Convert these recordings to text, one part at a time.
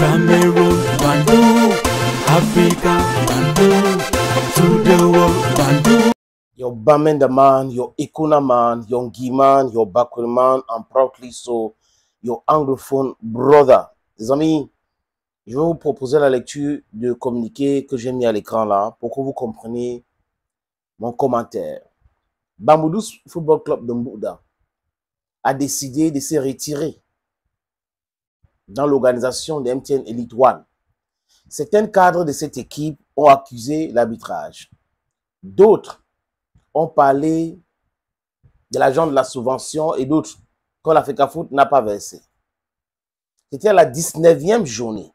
Cameroon, Bandung, Africa, Bandung, to the world, Bandung. Your Bamenda man, your Ikuna man, your Ngiman, your Bakuri man, and proudly so, your anglophone brother. Les amis, je vais vous proposer la lecture du communiqué que j'ai mis à l'écran là pour que vous compreniez mon commentaire. Bamboudou Football Club de Mbouda a décidé de se retirer dans l'organisation de MTN Elite One. Certains cadres de cette équipe ont accusé l'arbitrage. D'autres ont parlé de l'argent de la subvention et d'autres que la FECAFOOT n'a pas versé. C'était à la 19e journée.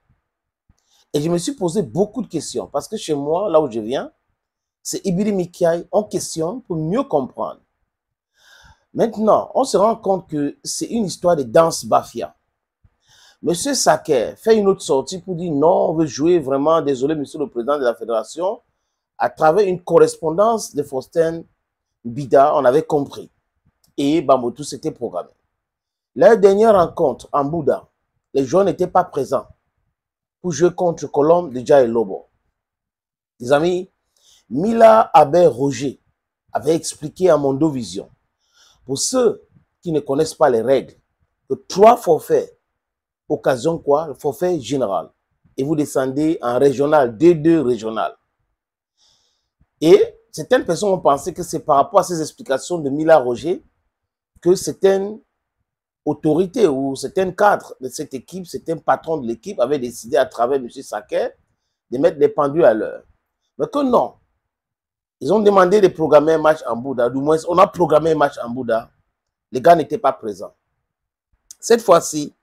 Et je me suis posé beaucoup de questions parce que chez moi, là où je viens, c'est Ibiri Mikai, on questionne pour mieux comprendre. Maintenant, on se rend compte que c'est une histoire de danse bafia. Monsieur Saker fait une autre sortie pour dire non, on veut jouer vraiment, désolé, monsieur le président de la fédération, à travers une correspondance de Faustin Bida, on avait compris. Et Bamboudou s'était programmé. Leur dernière rencontre en Bouddha, les joueurs n'étaient pas présents pour jouer contre Colombe de Dja et Lobo. Les amis, Mila Abbé Roger avait expliqué à Mondo Vision, pour ceux qui ne connaissent pas les règles, que 3 forfaits, occasion quoi? Le forfait général. Et vous descendez en régional, D2 régional. Et certaines personnes ont pensé que c'est par rapport à ces explications de Mila Roger que certaines autorités ou certains cadres de cette équipe, certains patrons de l'équipe avaient décidé à travers M. Saker de mettre des pendules à l'heure. Mais que non. Ils ont demandé de programmer un match en Bouddha. Du moins, on a programmé un match en Bouddha. Les gars n'étaient pas présents. Cette fois-ci,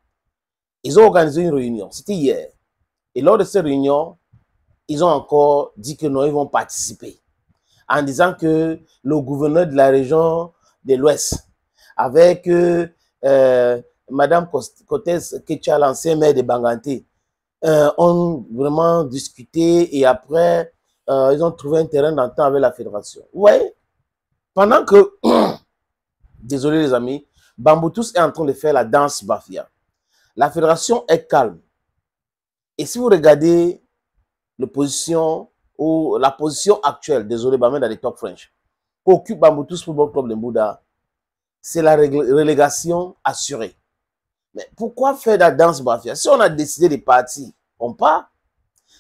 ils ont organisé une réunion. C'était hier. Et lors de cette réunion, ils ont encore dit que non, ils vont participer. En disant que le gouverneur de la région de l'Ouest, avec Madame Cortés Ketcha, l'ancien maire de Banganté, ont vraiment discuté et après, ils ont trouvé un terrain d'entente avec la fédération. Vous voyez, pendant que, désolé les amis, Bamboutous est en train de faire la danse bafia. La fédération est calme. Et si vous regardez la position actuelle, désolé, dans les top French, qu'occupe Bamboutous Football Club de Mbouda, c'est la relégation assurée. Mais pourquoi faire la danse bafia? Si on a décidé de partir, on part.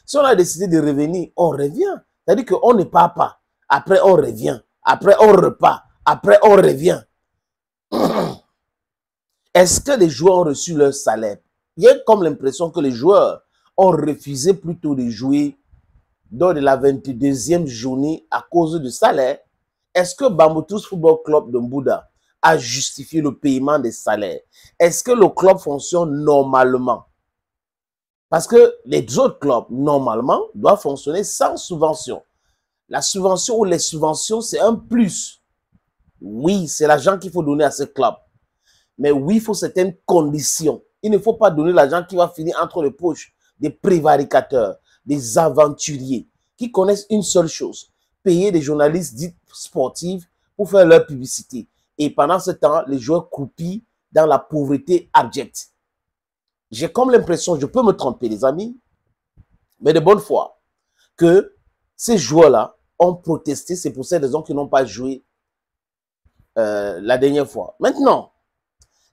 Si on a décidé de revenir, on revient. C'est-à-dire qu'on ne part pas. Après, on revient. Après, on repart. Après, on revient. Est-ce que les joueurs ont reçu leur salaire? Il y a comme l'impression que les joueurs ont refusé plutôt de jouer lors de la 22e journée à cause du salaire. Est-ce que Bamboutous Football Club de Mbouda a justifié le paiement des salaires? Est-ce que le club fonctionne normalement? Parce que les autres clubs, normalement, doivent fonctionner sans subvention. La subvention ou les subventions, c'est un plus. Oui, c'est l'argent qu'il faut donner à ce club. Mais oui, il faut certaines conditions. Il ne faut pas donner l'argent qui va finir entre les poches des prévaricateurs, des aventuriers, qui connaissent une seule chose, payer des journalistes dits sportifs pour faire leur publicité. Et pendant ce temps, les joueurs croupis dans la pauvreté abjecte. J'ai comme l'impression, je peux me tromper les amis, mais de bonne foi, que ces joueurs-là ont protesté. C'est pour ces raisons qu'ils n'ont pas joué la dernière fois. Maintenant,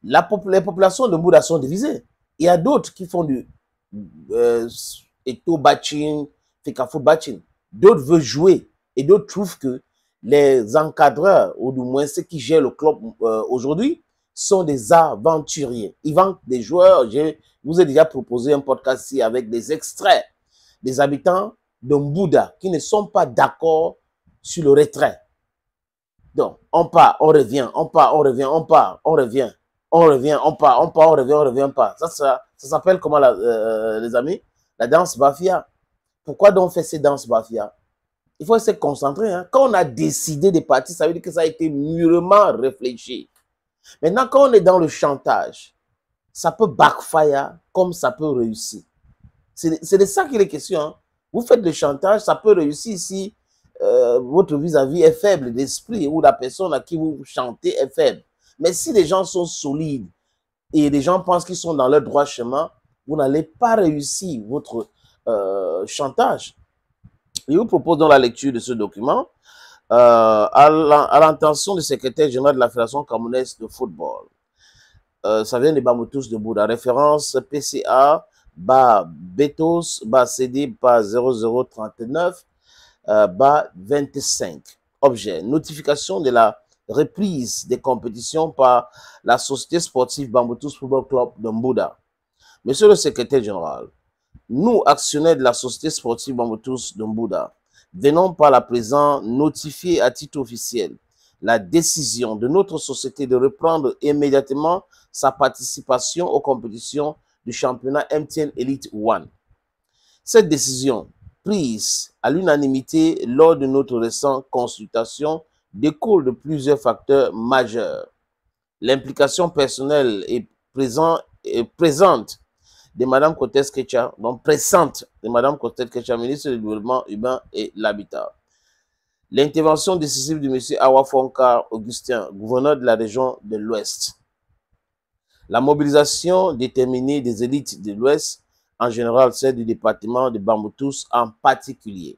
les populations de Mbouda sont divisées. Il y a d'autres qui font du Eto Bachin, FECAFOOT Bachin. D'autres veulent jouer et d'autres trouvent que les encadreurs, ou du moins ceux qui gèrent le club aujourd'hui, sont des aventuriers. Ils vendent des joueurs. Je vous ai déjà proposé un podcast ici avec des extraits des habitants de Mbouda qui ne sont pas d'accord sur le retrait. Donc, on part, on revient, on part, on revient, on part, on revient, on revient, on part, on part, on revient, on revient pas. Ça s'appelle comment, les amis? La danse bafia. Pourquoi donc faire ces danses bafia? Il faut se concentrer. Hein. Quand on a décidé de partir, ça veut dire que ça a été mûrement réfléchi. Maintenant, quand on est dans le chantage, ça peut backfire comme ça peut réussir. C'est de ça qu'il est question. Hein. Vous faites le chantage, ça peut réussir si votre vis-à-vis est faible d'esprit ou la personne à qui vous chantez est faible. Mais si les gens sont solides et les gens pensent qu'ils sont dans leur droit chemin, vous n'allez pas réussir votre chantage. Je vous propose dans la lecture de ce document, à l'intention du secrétaire général de la Fédération camerounaise de football. Ça vient de Bamboutus de Bouddha. Référence PCA, Betos, CD, 0039, 25. Objet, notification de la reprise des compétitions par la société sportive Bamboutus Football Club de Bouddha. Monsieur le secrétaire général, nous, actionnaires de la société sportive Bamboutus de Bouddha, venons par la présent notifier à titre officiel la décision de notre société de reprendre immédiatement sa participation aux compétitions du championnat MTN Elite One. Cette décision, prise à l'unanimité lors de notre récente consultation, découle de plusieurs facteurs majeurs. L'implication personnelle est présente de Mme Cortez Kecha, donc pressante de Mme Cortez Kecha, ministre du Développement urbain et l'Habitat. L'intervention décisive de M. Awa Fonka Augustin, gouverneur de la région de l'Ouest. La mobilisation déterminée des élites de l'Ouest, en général celle du département de Bamboutus en particulier.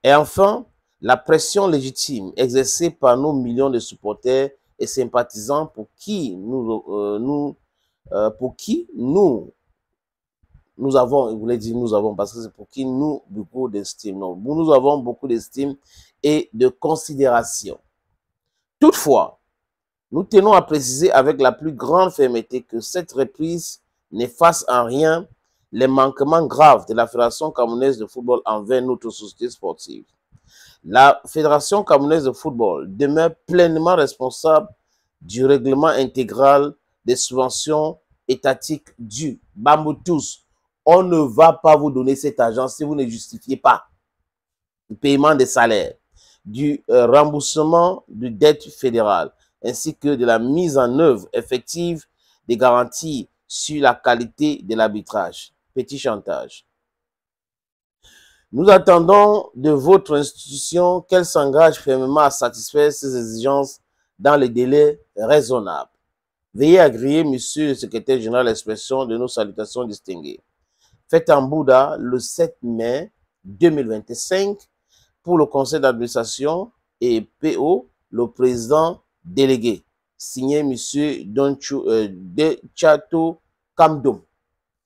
Et enfin, la pression légitime exercée par nos millions de supporters et sympathisants pour qui nous avons, je voulais dire nous avons, parce que c'est pour qui nous beaucoup d'estime. Non, nous avons beaucoup d'estime et de considération. Toutefois, nous tenons à préciser avec la plus grande fermeté que cette reprise n'efface en rien les manquements graves de la Fédération camerounaise de football envers notre société sportive. La Fédération camerounaise de football demeure pleinement responsable du règlement intégral des subventions étatiques dues. Bamboutus, on ne va pas vous donner cet argent si vous ne justifiez pas le paiement des salaires, du remboursement de dettes fédérales, ainsi que de la mise en œuvre effective des garanties sur la qualité de l'arbitrage. Petit chantage. Nous attendons de votre institution qu'elle s'engage fermement à satisfaire ces exigences dans les délais raisonnables. Veuillez agréer, monsieur le secrétaire général, l'expression de nos salutations distinguées. Faites en Bouddha le 7 mai 2025 pour le conseil d'administration et PO, le président délégué. Signé monsieur Dechato Kamdom. Vous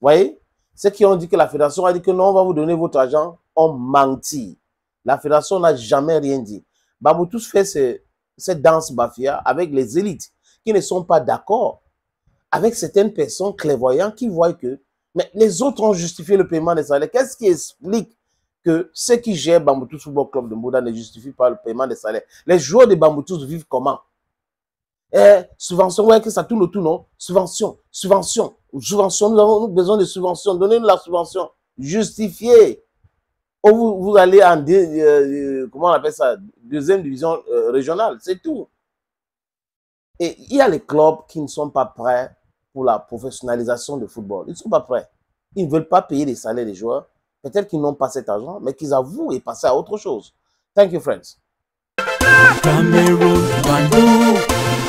voyez? Ceux qui ont dit que la fédération a dit que non, on va vous donner votre argent, ont menti. La fédération n'a jamais rien dit. Bamboutus fait cette danse bafia avec les élites qui ne sont pas d'accord, avec certaines personnes clairvoyantes qui voient que mais les autres ont justifié le paiement des salaires. Qu'est-ce qui explique que ceux qui gèrent Bamboutus Football Club de Bouddha ne justifient pas le paiement des salaires? Les joueurs de Bamboutus vivent comment? Subvention, ouais, que ça tourne autour, non? Subvention, subvention, subvention, nous avons besoin de subvention, donnez-nous la subvention, justifiez. Ou vous allez en, comment on appelle ça, deuxième division régionale, c'est tout. Et il y a les clubs qui ne sont pas prêts pour la professionnalisation du football. Ils ne sont pas prêts. Ils ne veulent pas payer les salaires des joueurs. Peut-être qu'ils n'ont pas cet argent, mais qu'ils avouent et passent à autre chose. Thank you, friends. Cameroon, Bandung,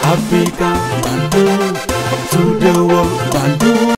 Africa, Bandung, to the world, Bandung.